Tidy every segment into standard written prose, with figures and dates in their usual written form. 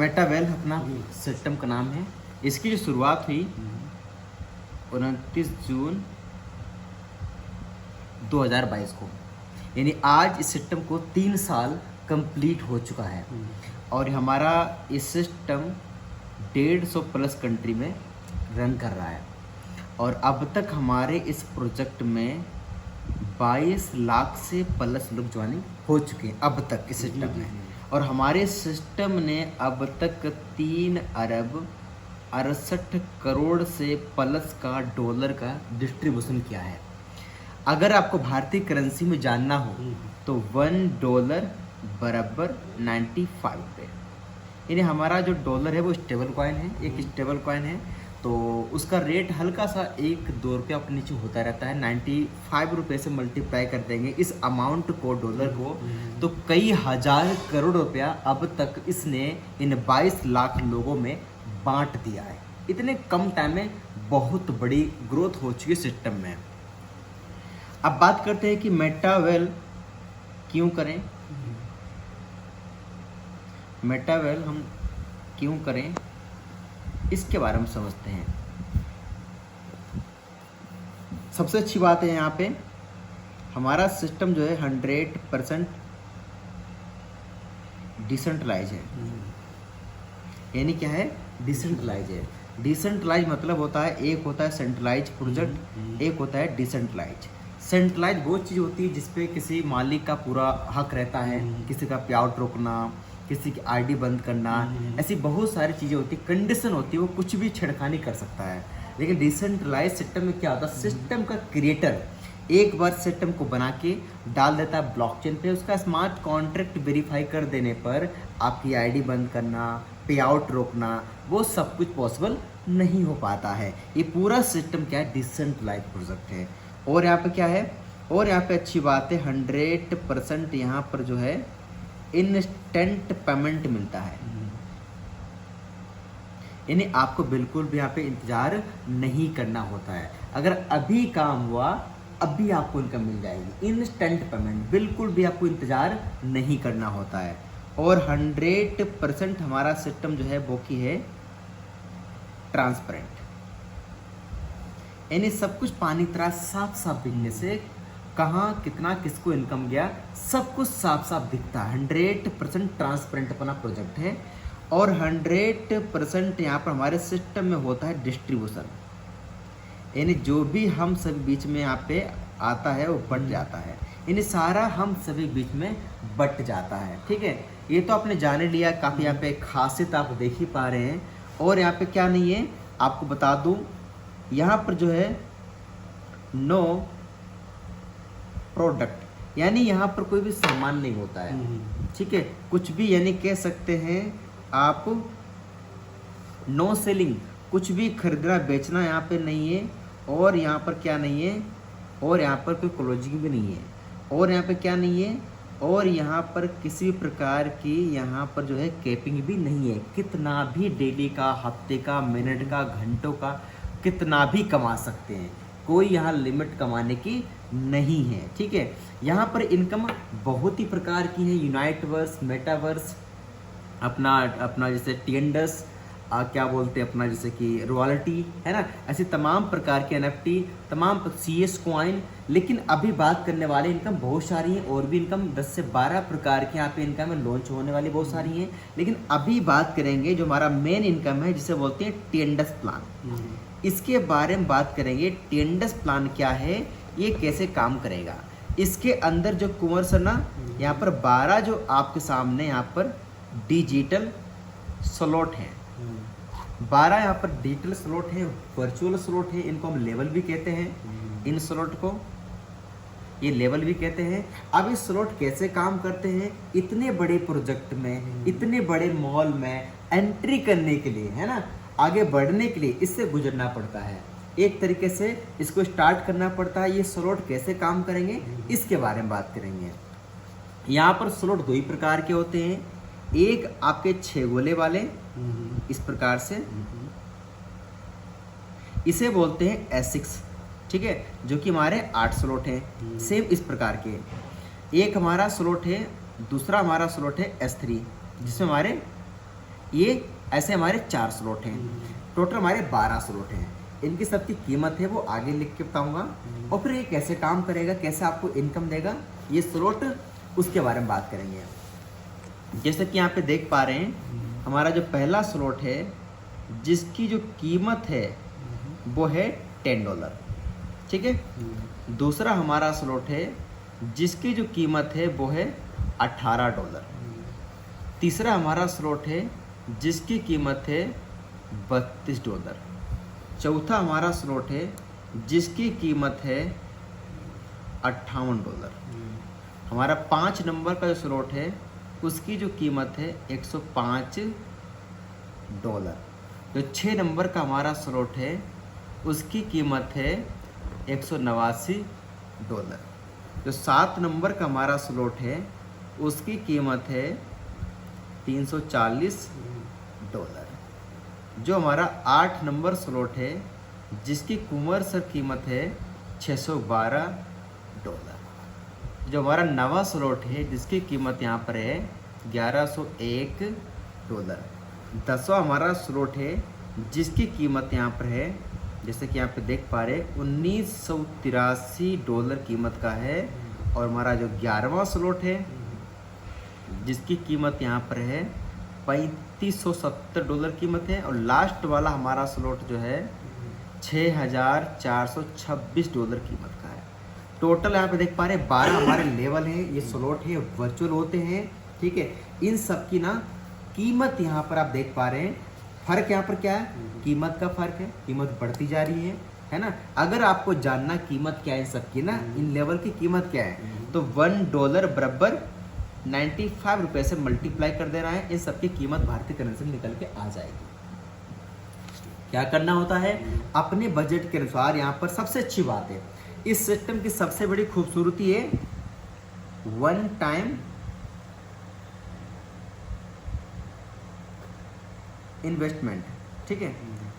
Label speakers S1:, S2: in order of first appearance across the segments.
S1: मेटावेल अपना सिस्टम का नाम है। इसकी जो शुरुआत हुई 29 जून 2022 को, यानी आज इस सिस्टम को 3 साल कंप्लीट हो चुका है। और हमारा ये सिस्टम 150 प्लस कंट्री में रन कर रहा है। और अब तक हमारे इस प्रोजेक्ट में 22 लाख से प्लस लोग ज्वाइनिंग हो चुके हैं अब तक इस सिस्टम में। और हमारे सिस्टम ने अब तक 3 अरब 68 करोड़ से प्लस का डॉलर का डिस्ट्रीब्यूशन किया है। अगर आपको भारतीय करेंसी में जानना हो तो $1 बराबर 95 रुपये, यानी हमारा जो डॉलर है वो स्टेबल कॉइन है, एक स्टेबल कॉइन है। तो उसका रेट हल्का सा 1-2 रुपये अपने नीचे होता रहता है। 95 रुपये से मल्टीप्लाई कर देंगे इस अमाउंट को, डॉलर को, तो कई हजार करोड़ रुपया अब तक इसने इन 22 लाख लोगों में बांट दिया है। इतने कम टाइम में बहुत बड़ी ग्रोथ हो चुकी है सिस्टम में। अब बात करते हैं कि मेटावेल क्यों करें। मेटावेल हम क्यों करें इसके बारे में समझते हैं। सबसे अच्छी बात है यहाँ पे हमारा सिस्टम जो है 100% डिसेंट्रलाइज है। यानी क्या है? डिसेंट्रलाइज है। डिसेंट्रलाइज मतलब होता है, एक होता है सेंट्रलाइज प्रोजेक्ट, एक होता है डिसेंट्रलाइज। सेंट्रलाइज वो चीज़ होती है जिसपे किसी मालिक का पूरा हक रहता है, किसी का पे आउट रोकना, किसी की आईडी बंद करना, ऐसी बहुत सारी चीज़ें होती, कंडीशन होती है, वो कुछ भी छेड़खानी कर सकता है। लेकिन डिसेंट्रलाइज सिस्टम में क्या होता है? सिस्टम का क्रिएटर एक बार सिस्टम को बना के डाल देता है ब्लॉकचेन पे। उसका स्मार्ट कॉन्ट्रैक्ट वेरीफाई कर देने पर आपकी आईडी बंद करना, पे आउट रोकना, वो सब कुछ पॉसिबल नहीं हो पाता है। ये पूरा सिस्टम क्या है? डिसेंट्रलाइज प्रोजेक्ट है। और यहाँ पे क्या है? और यहाँ पे अच्छी बात है 100% यहाँ पर जो है इंस्टेंट पेमेंट मिलता है। यानी आपको बिल्कुल भी यहाँ पे इंतजार नहीं करना होता है। अगर अभी काम हुआ अभी आपको इनकम मिल जाएगी। इंस्टेंट पेमेंट, बिल्कुल भी आपको इंतजार नहीं करना होता है। और 100% हमारा सिस्टम जो है वो की है ट्रांसपेरेंट, यानी सब कुछ पानी की तरह साफ साफ दिखने से कहाँ कितना किसको इनकम गया सब कुछ साफ साफ दिखता है। 100% ट्रांसपेरेंट अपना प्रोजेक्ट है। और 100% यहाँ पर हमारे सिस्टम में होता है डिस्ट्रीब्यूशन, यानी जो भी हम सभी बीच में यहाँ पे आता है वो बट जाता है, यानी सारा हम सभी बीच में बट जाता है। ठीक है, ये तो आपने जान लिया। काफ़ी यहाँ पे खासियत आप देख ही पा रहे हैं। और यहाँ पे क्या नहीं है आपको बता दूँ, यहाँ पर जो है नो प्रोडक्ट, यानी यहाँ पर कोई भी सामान नहीं होता है। ठीक है, कुछ भी, यानी कह सकते हैं आप नो सेलिंग, कुछ भी खरीदना बेचना यहाँ पे नहीं है। और यहाँ पर क्या नहीं है? और यहाँ पर कोई क्लोजिंग भी नहीं है। और यहाँ पे क्या नहीं है? और यहाँ पर किसी भी प्रकार की यहाँ पर जो है कैपिंग भी नहीं है। कितना भी डेली का, हफ्ते का, मिनट का, घंटों का कितना भी कमा सकते हैं, कोई यहाँ लिमिट कमाने की नहीं है। ठीक है, यहाँ पर इनकम बहुत ही प्रकार की है। यूनाइटवर्स, मेटावर्स, अपना जैसे टिएंडस, क्या बोलते हैं अपना जैसे कि रॉयल्टी है ना, ऐसे तमाम प्रकार के NFT, तमाम CS कॉइन। लेकिन अभी बात करने वाले इनकम बहुत सारी हैं, और भी इनकम 10 से 12 प्रकार के यहाँ पे इनकम है, लॉन्च होने वाली बहुत सारी हैं। लेकिन अभी बात करेंगे जो हमारा मेन इनकम है जिसे बोलते हैं टिएंडस प्लान, इसके बारे में बात करेंगे। टिएंडस प्लान क्या है, ये कैसे काम करेगा। इसके अंदर जो कुंवर ना यहाँ पर 12 जो आपके सामने यहाँ पर डिजिटल स्लॉट हैं, 12 यहाँ पर डिजिटल स्लॉट है, वर्चुअल स्लॉट है, इनको हम लेवल भी कहते हैं। इन स्लॉट को ये लेवल भी कहते हैं। अब ये स्लॉट कैसे काम करते हैं? इतने बड़े प्रोजेक्ट में, इतने बड़े मॉल में एंट्री करने के लिए, है ना, आगे बढ़ने के लिए इससे गुजरना पड़ता है। एक तरीके से इसको स्टार्ट करना पड़ता है। ये स्लॉट कैसे काम करेंगे इसके बारे में बात करेंगे। यहाँ पर स्लॉट 2 ही प्रकार के होते हैं। एक आपके 6 गोले वाले इस प्रकार से, इसे बोलते हैं S6। ठीक है, जो कि हमारे 8 स्लॉट हैं सेम इस प्रकार के। एक हमारा स्लॉट है, दूसरा हमारा स्लॉट है S3 जिसमें हमारे ये ऐसे हमारे 4 स्लॉट हैं, टोटल हमारे 12 स्लॉट हैं। इनकी सबकी कीमत है वो आगे लिख के बताऊंगा, और फिर ये कैसे काम करेगा, कैसे आपको इनकम देगा, ये स्लॉट उसके बारे में बात करेंगे। जैसे कि यहाँ पे देख पा रहे हैं, हमारा जो पहला स्लॉट है जिसकी जो कीमत है वो है $10, ठीक है। दूसरा हमारा स्लॉट है जिसकी जो कीमत है वो है $18। तीसरा हमारा स्लॉट है जिसकी कीमत है $32। चौथा हमारा स्लॉट है जिसकी कीमत है $58। हमारा 5 नंबर का जो स्लॉट है उसकी जो कीमत है $105। जो 6 नंबर का हमारा स्लॉट है उसकी कीमत है $189। जो 7 नंबर का हमारा स्लॉट है उसकी कीमत है $340। जो हमारा 8 नंबर स्लॉट है जिसकी कमर्शियल कीमत है $612। जो हमारा 9वां स्लॉट है जिसकी कीमत यहाँ पर है $1101। 10वां हमारा स्लॉट है जिसकी कीमत यहाँ पर है, जैसे कि यहाँ पे देख पा रहे, $1983 कीमत का है। और हमारा जो 11वां स्लॉट है जिसकी कीमत यहाँ पर है $3570 कीमत है। और लास्ट वाला हमारा स्लॉट जो है $6426 कीमत का है। टोटल यहाँ पे देख पा रहे 12 हमारे लेवल हैं, ये स्लॉट है, वर्चुअल होते हैं, ठीक है। इन सब की ना कीमत यहाँ पर आप देख पा रहे हैं। फर्क यहाँ पर क्या है, कीमत का फर्क है, कीमत बढ़ती जा रही है ना। अगर आपको जानना कीमत क्या है इन सब की ना, इन लेवल की कीमत क्या है, तो $1 बराबर 95 रुपए से मल्टीप्लाई कर देना है। इन सबकी कीमत भारतीय करेंसी में निकल के आ जाएगी। क्या करना होता है, अपने बजट के अनुसार। यहाँ पर सबसे अच्छी बात है, इस सिस्टम की सबसे बड़ी खूबसूरती है वन टाइम इन्वेस्टमेंट, ठीक है।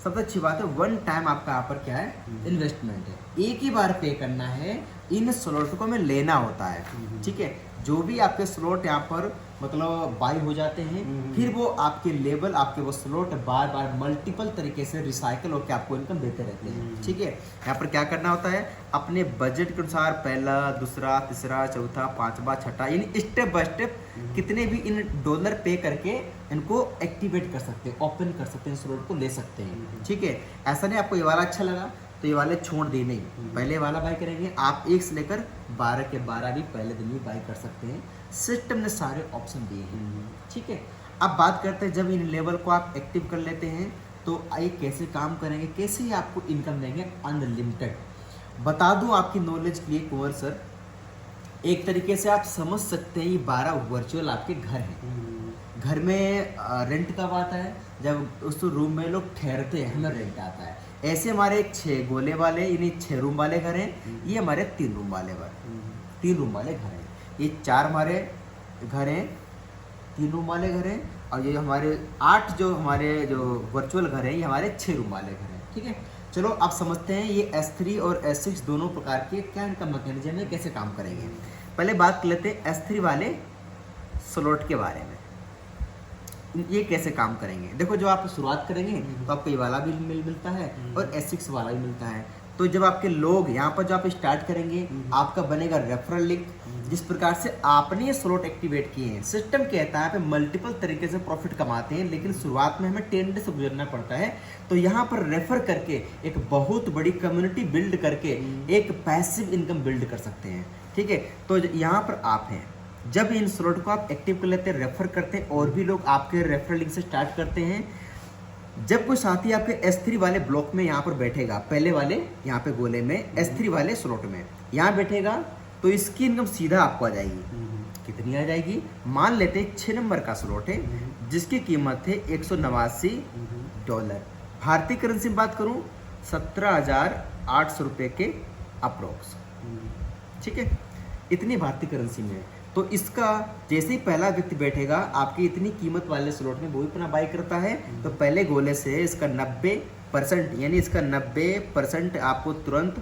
S1: सबसे अच्छी बात है वन टाइम आपका यहाँ पर क्या है, इन्वेस्टमेंट है। एक ही बार पे करना है, इन स्लॉट को में लेना होता है, ठीक है। जो भी आपके स्लॉट यहाँ पर मतलब बाई हो जाते हैं, फिर वो आपके लेवल, आपके वो स्लॉट बार बार मल्टीपल तरीके से रिसाइकल होकर आपको इनकम देते रहते हैं, ठीक है। यहाँ पर क्या करना होता है, अपने बजट के अनुसार पहला, दूसरा, तीसरा, चौथा, 5वां, 6ठा, यानी स्टेप बाय स्टेप कितने भी इन डॉलर पे करके इनको एक्टिवेट कर सकते हैं, ओपन कर सकते हैं, स्लॉट को ले सकते हैं, ठीक है। ऐसा नहीं आपको ये वाला अच्छा लगा तो ये वाले छोड़ दे, नहीं, पहले वाला बाय करेंगे। आप 1 से लेकर 12 के 12 भी पहले दिन में बाय कर सकते हैं। सिस्टम ने सारे ऑप्शन दिए हैं, ठीक है। अब बात करते हैं, जब इन लेवल को आप एक्टिव कर लेते हैं तो ये कैसे काम करेंगे, कैसे ही आपको इनकम देंगे अनलिमिटेड। बता दूं आपकी नॉलेज के लिए कुंवर सर, एक तरीके से आप समझ सकते हैं ये 12 वर्चुअल आपके घर हैं। घर में रेंट कब आता है, जब उस रूम में लोग ठहरते हैं, हमें रेंट आता है। ऐसे हमारे 6 गोले वाले यानी 6 रूम वाले घर हैं, ये हमारे 3 रूम वाले घर, 3 रूम वाले घर हैं। ये 4 हमारे घर हैं, 3 रूम वाले घर हैं। और ये हमारे 8 जो हमारे जो वर्चुअल घर हैं, ये हमारे 6 रूम वाले घर हैं, ठीक है। चलो आप समझते हैं ये S3 और S6 दोनों प्रकार के क्या इनका मैकेनिज्म है, कैसे काम करेंगे। पहले बात कर लेते हैं S3 वाले स्लॉट के बारे में, ये कैसे काम करेंगे। देखो, जो आप शुरुआत करेंगे तो आपको ये वाला भी मिलता है और S6 वाला भी मिलता है। तो जब आपके लोग यहाँ पर जो आप स्टार्ट करेंगे, आपका बनेगा रेफरल लिंक। जिस प्रकार से आपने ये स्लॉट एक्टिवेट किए हैं, सिस्टम कहता है पे मल्टीपल तरीके से प्रॉफिट कमाते हैं, लेकिन शुरुआत में हमें टेंडर से गुजरना पड़ता है। तो यहाँ पर रेफर करके एक बहुत बड़ी कम्युनिटी बिल्ड करके एक पैसिव इनकम बिल्ड कर सकते हैं, ठीक है। तो यहाँ पर आप हैं, जब इन स्लॉट को आप एक्टिव कर लेते हैं, रेफर करते हैं, और भी लोग आपके रेफरल लिंक से स्टार्ट करते हैं। जब कोई साथी आपके S3 वाले ब्लॉक में यहाँ पर बैठेगा, पहले वाले यहाँ पे गोले में S3 वाले स्लॉट में यहाँ बैठेगा, तो इसकी इनकम सीधा आपको आ जाएगी। कितनी आ जाएगी, मान लेते हैं 6 नंबर का स्लॉट है जिसकी कीमत है $189। भारतीय करेंसी में बात करूँ 17,800 रुपये के अप्रोक्स, ठीक है। इतनी भारतीय करेंसी में, तो इसका जैसे ही पहला व्यक्ति बैठेगा, आपकी इतनी कीमत वाले स्लॉट में वो भी अपना बाई करता है, तो पहले गोले से इसका 90% यानी इसका 90% आपको तुरंत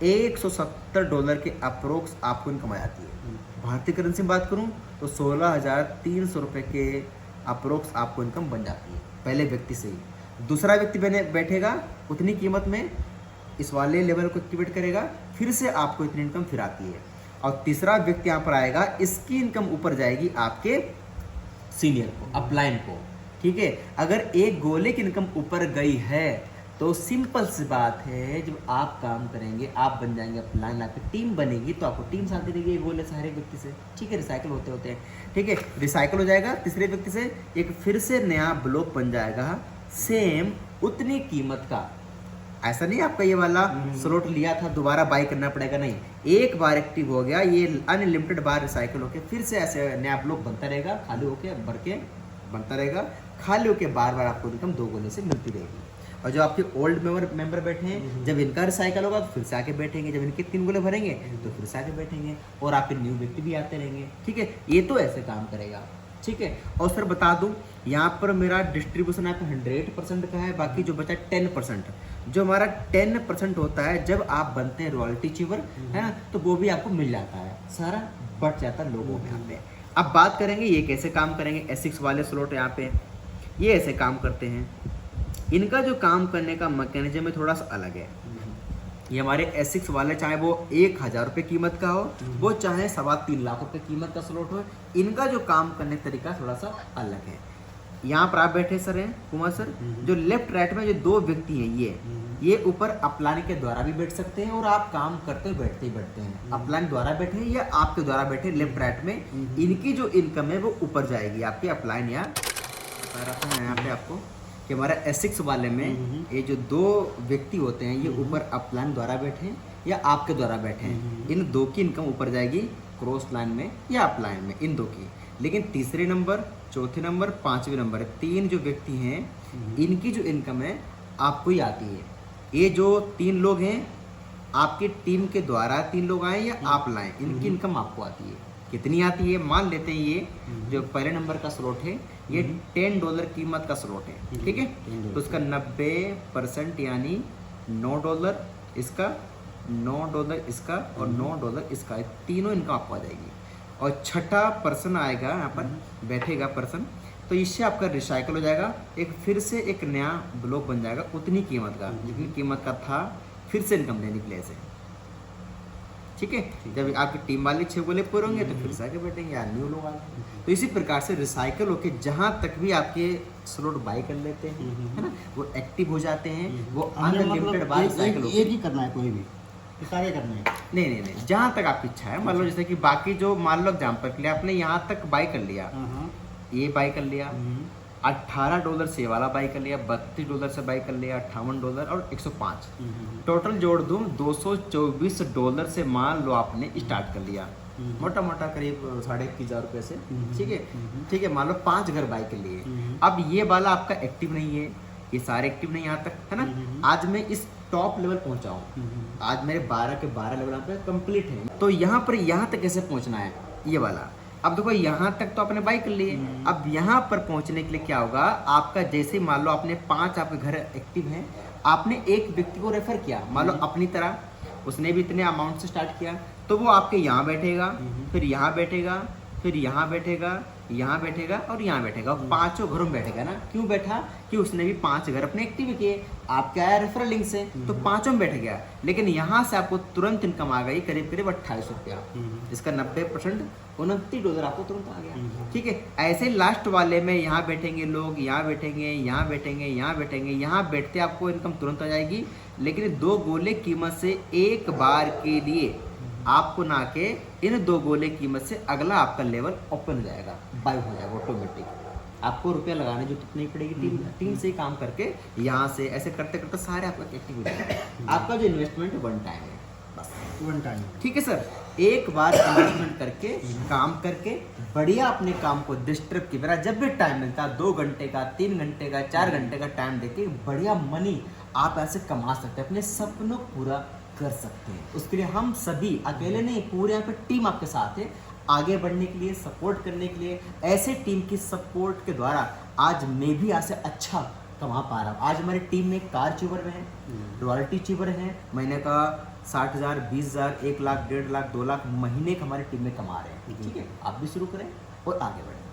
S1: $170 के अप्रोक्स आपको इनकम आ जाती है। भारतीय करेंसी में बात करूं तो 16,300 रुपये के अप्रोक्स आपको इनकम बन जाती है पहले व्यक्ति से ही। दूसरा व्यक्ति बैठेगा उतनी कीमत में, इस वाले लेवल को एक्टिवेट करेगा, फिर से आपको इतनी इनकम फिर आती है। और तीसरा व्यक्ति यहाँ पर आएगा, इसकी इनकम ऊपर जाएगी आपके सीनियर को, अपलाइन को, ठीक है। अगर एक गोले की इनकम ऊपर गई है तो सिंपल सी बात है, जब आप काम करेंगे आप बन जाएंगे अपलाइन, आपकी टीम बनेगी तो आपको टीम साथ देगी एक गोले से हर एक व्यक्ति से, ठीक है। रिसाइकल होते होते हैं, ठीक है, रिसाइकल हो जाएगा तीसरे व्यक्ति से, एक फिर से नया ब्लॉक बन जाएगा सेम उतनी कीमत का। ऐसा नहीं आपका ये वाला स्लॉट लिया था दोबारा बाय करना पड़ेगा, नहीं, एक बार एक्टिव हो गया ये अनलिमिटेड बार रिसाइकल होके फिर से ऐसे नया ब्लॉक बनता रहेगा, खाली होके भर के बनता रहेगा, खाली होके बार बार आपको इनकम 2 गोले से मिलती रहेगी। और जो आपके ओल्ड मेंबर बैठे हैं, जब इनका रिसाइकल होगा तो फिर से आके बैठेंगे, जब इनके 3 गोले भरेंगे तो फिर से आके बैठेंगे, और आपके न्यू व्यक्ति भी आते रहेंगे, ठीक है। ये तो ऐसे काम करेगा, ठीक है। और सर बता दूं, यहाँ पर मेरा डिस्ट्रीब्यूशन आपका 100% का है, बाकी जो बचा 10%, जो हमारा 10% होता है जब आप बनते हैं रॉयल्टी अचीवर, है ना, तो वो भी आपको मिल जाता है, सारा बट जाता है लोगों में। यहाँ पे अब बात करेंगे ये कैसे काम करेंगे। एसिक्स वाले स्लॉट यहाँ पे ये ऐसे काम करते हैं, इनका जो काम करने का मैकेनिज्म है थोड़ा सा अलग है। ये हमारे एसिक्स वाले चाहे वो 1000 रुपये कीमत का हो, वो चाहे 3.25 लाख रुपये कीमत का स्लॉट हो, इनका जो काम करने का तरीका थोड़ा सा अलग है। यहाँ पर आप बैठे सर हैं कुमार सर, जो लेफ्ट राइट में जो 2 व्यक्ति हैं, ये ऊपर अपलाइन के द्वारा भी बैठ सकते हैं, और आप काम करते बैठते ही बैठते हैं, अपलाइन द्वारा बैठे या आपके द्वारा बैठे लेफ्ट राइट में, इनकी जो इनकम है वो ऊपर जाएगी आपके अपलाइन या यहाँ पे आपको कि हमारा एसिक्स वाले में ये जो 2 व्यक्ति होते हैं ये ऊपर अपलाइन द्वारा बैठे हैं या आपके द्वारा बैठे हैं, इन 2 की इनकम ऊपर जाएगी क्रॉस लाइन में या अपलाइन में, इन 2 की। लेकिन तीसरे नंबर, चौथे नंबर, 5वें नंबर, 3 जो व्यक्ति हैं इनकी जो इनकम है आपको ही आती है। ये जो 3 लोग हैं आपकी टीम के द्वारा 3 लोग आए या आप लाएं, इनकी इनकम आपको आती है। कितनी आती है? मान लेते हैं ये जो पहले नंबर का स्लॉट है ये $10 कीमत का स्लॉट है, ठीक है, तो उसका 90% यानी $9 इसका, $9 इसका और $9 इसका, तीनों इनकम आपको आ जाएगी। और छठा पर्सन आएगा यहाँ पर बैठेगा पर्सन, तो इससे आपका रिसाइकल हो जाएगा, एक फिर से एक नया ब्लॉक बन जाएगा उतनी कीमत का जितनी कीमत का था, फिर से इनकम देने के लिए ऐसे, ठीक है। जब आपकी टीम वाले 6 गोले पूरे होंगे तो फिर से आके बैठेंगे या न्यू लोग आते हैं। तो इसी प्रकार से रिसाइकल होके जहाँ तक भी आपके स्लॉट बाय कर लेते हैं, है ना, वो एक्टिव हो जाते हैं, वो अनलिमिटेड बाय रिसाइकल होके।
S2: ये नहीं करना है कोई भी, सारे करने हैं।
S1: नहीं, जहाँ तक आपकी इच्छा है। मान लो जैसे कि बाकी जो मान लो एग्जाम्पल के लिए आपने यहाँ तक बाय कर लिया, ये बाय कर लिया, $18 से वाला बाय कर लिया, $32 से बाय कर लिया, $58 और 105, टोटल जोड़ दूं $224 से मान लो आपने स्टार्ट कर लिया, मोटा मोटा करीब 21,500 रुपये से, ठीक है, ठीक है। मान लो 5 घर बाय कर लिए, अब ये वाला आपका एक्टिव नहीं है, ये सारे एक्टिव नहीं यहाँ तक, है ना। आज मैं इस टॉप लेवल पहुंचा हूँ, आज मेरे 12 के 12 लेवल यहाँ पे कंप्लीट है। तो यहाँ पर यहाँ तक कैसे पहुंचना है ये वाला, अब देखो यहाँ तक तो आपने बाय कर लिए, अब यहाँ पर पहुँचने के लिए क्या होगा, आपका जैसे मान लो आपने 5 आपके घर एक्टिव हैं, आपने एक व्यक्ति को रेफर किया, मान लो अपनी तरह, उसने भी इतने अमाउंट से स्टार्ट किया, तो वो आपके यहाँ बैठेगा, फिर यहाँ बैठेगा, फिर यहाँ बैठेगा, यहाँ बैठेगा और यहाँ बैठेगा, 5 घरों में बैठेगा ना। क्यों बैठा? कि उसने भी 5 घर अपने एक्टिव किए, आपके आया रेफरल लिंक से, तो 5 में बैठ गया। लेकिन यहाँ से आपको तुरंत इनकम आ गई करीब करीब 28 रुपया, इसका 90% $29 आपको तुरंत आ गया, ठीक है। ऐसे लास्ट वाले में यहाँ बैठेंगे लोग, यहाँ बैठेंगे, यहाँ बैठेंगे, यहाँ बैठेंगे, यहाँ बैठते आपको इनकम तुरंत आ जाएगी। लेकिन 2 गोले कीमत से एक बार के लिए आपको ना के इन 2 गोले कीमत से अगला आपका लेवल ओपन हो जाएगा, बाय हो जाएगा ऑटोमेटिक। आपको रुपया लगाने जो नहीं पड़ेगी, टीम से ही काम करके यहाँ से ऐसे करते करते सारे आपका एक्टिव हो जाएगा। आपका जो इन्वेस्टमेंट 1 टाइम है, बस 1 टाइम, ठीक है सर। एक बार इन्वेस्टमेंट करके काम करके बढ़िया अपने काम को डिस्टर्ब की तरह जब भी टाइम मिलता है 2 घंटे का, 3 घंटे का, 4 घंटे का टाइम देके बढ़िया मनी आप ऐसे कमा सकते हैं, अपने सपनों पूरा कर सकते हैं। उसके लिए हम सभी अकेले नहीं, पूरे यहाँ पे टीम आपके साथ है, आगे बढ़ने के लिए, सपोर्ट करने के लिए। ऐसे टीम की सपोर्ट के द्वारा आज मैं भी ऐसे अच्छा कमा पा रहा हूँ। आज हमारी टीम में कार अचीवर में है, रॉयल्टी अचीवर है, महीने का 60,000, 20,000, 1 लाख, 1.5 लाख, 2 लाख महीने का हमारी टीम में कमा रहे हैं, ठीक है। आप भी शुरू करें और आगे बढ़ें।